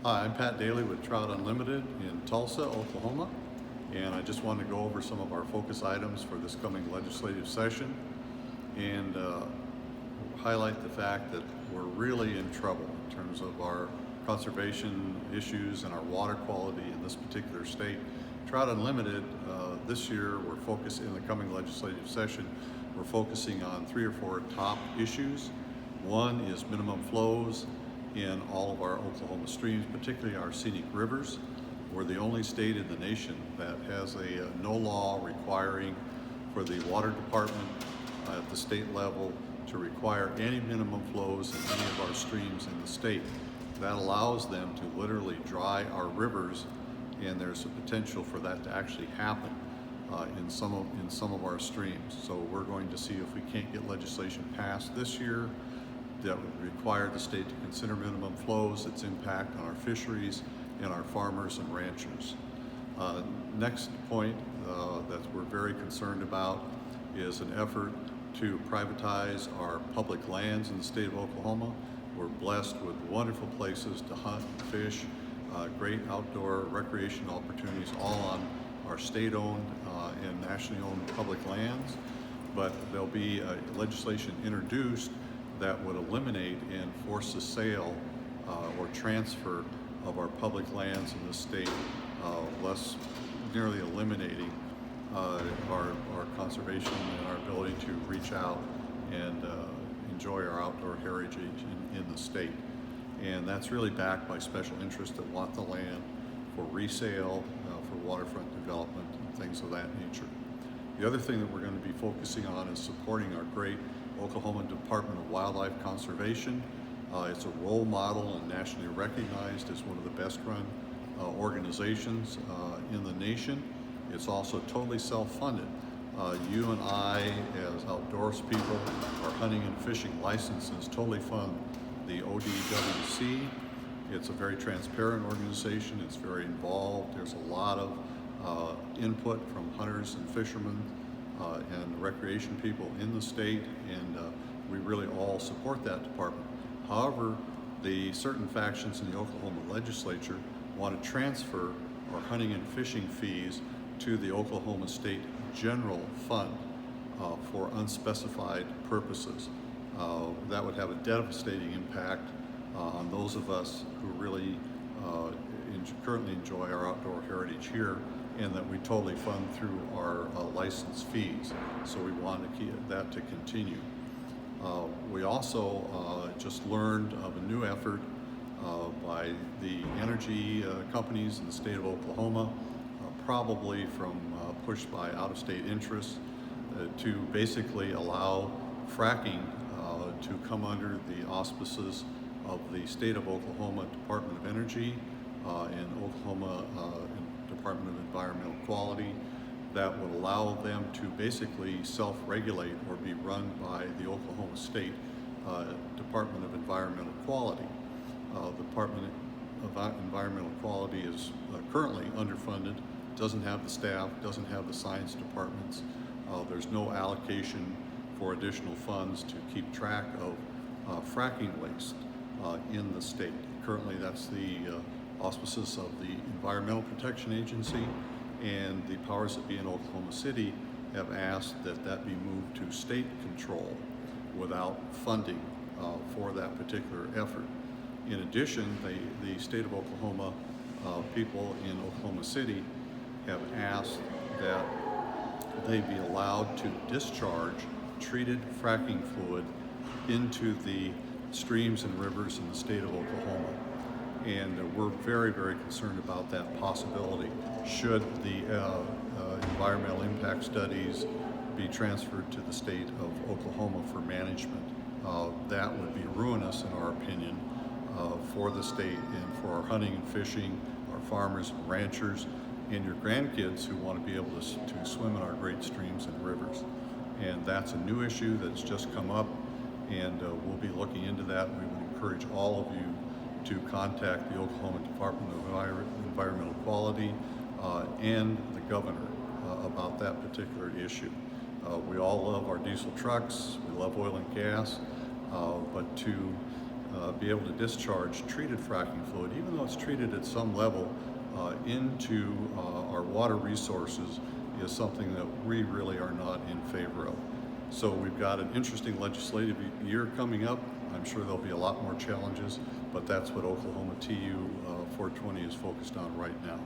Hi, I'm Pat Daly with Trout Unlimited in Tulsa, Oklahoma, and I just wanted to go over some of our focus items for this coming legislative session and highlight the fact that we're really in trouble in terms of our conservation issues and our water quality in this particular state. Trout Unlimited, this year we're focused in the coming legislative session, we're focusing on 3 or 4 top issues. One is minimum flows in all of our Oklahoma streams, particularly our scenic rivers. We're the only state in the nation that has a no law requiring for the water department at the state level to require any minimum flows in any of our streams in the state. That allows them to literally dry our rivers, and there's a potential for that to actually happen in some of our streams. So we're going to see if we can't get legislation passed this year that would require the state to consider minimum flows, its impact on our fisheries and our farmers and ranchers. Next point that we're very concerned about is an effort to privatize our public lands in the state of Oklahoma. We're blessed with wonderful places to hunt and fish, great outdoor recreation opportunities all on our state-owned and nationally owned public lands, but there'll be legislation introduced that would eliminate and force the sale or transfer of our public lands in the state, thus nearly eliminating our conservation and our ability to reach out and enjoy our outdoor heritage in the state. And that's really backed by special interests that want the land for resale, for waterfront development, and things of that nature. The other thing that we're going to be focusing on is supporting our great Oklahoma Department of Wildlife Conservation. It's a role model and nationally recognized as one of the best run organizations in the nation. It's also totally self-funded. You and I, as outdoors people, our hunting and fishing licenses totally fund the ODWC. It's a very transparent organization. It's very involved. There's a lot of input from hunters and fishermen and recreation people in the state, and we really all support that department. However, the certain factions in the Oklahoma legislature want to transfer our hunting and fishing fees to the Oklahoma State General Fund for unspecified purposes. That would have a devastating impact on those of us who really currently enjoy our outdoor heritage here, and that we totally fund through our license fees. So we want to keep that to continue. We also just learned of a new effort by the energy companies in the state of Oklahoma, probably pushed by out-of-state interests, to basically allow fracking to come under the auspices of the state of Oklahoma Department of Energy and Oklahoma Department of Environmental Quality, that would allow them to basically self-regulate or be run by the Oklahoma State Department of Environmental Quality. The Department of Environmental Quality is currently underfunded, doesn't have the staff, doesn't have the science departments. There's no allocation for additional funds to keep track of fracking waste in the state. Currently, that's the auspices of the Environmental Protection Agency, and the powers that be in Oklahoma City have asked that that be moved to state control without funding for that particular effort. In addition, the state of Oklahoma, people in Oklahoma City have asked that they be allowed to discharge treated fracking fluid into the streams and rivers in the state of Oklahoma. And we're very, very concerned about that possibility. Should the environmental impact studies be transferred to the state of Oklahoma for management, that would be ruinous, in our opinion, for the state and for our hunting and fishing, our farmers and ranchers, and your grandkids who want to be able to swim in our great streams and rivers. And that's a new issue that's just come up, and we'll be looking into that. We would encourage all of you to contact the Oklahoma Department of Environmental Quality and the governor about that particular issue. We all love our diesel trucks, we love oil and gas, but to be able to discharge treated fracking fluid, even though it's treated at some level, into our water resources, is something that we really are not in favor of. So we've got an interesting legislative year coming up. I'm sure there'll be a lot more challenges, but that's what Oklahoma TU 420 is focused on right now.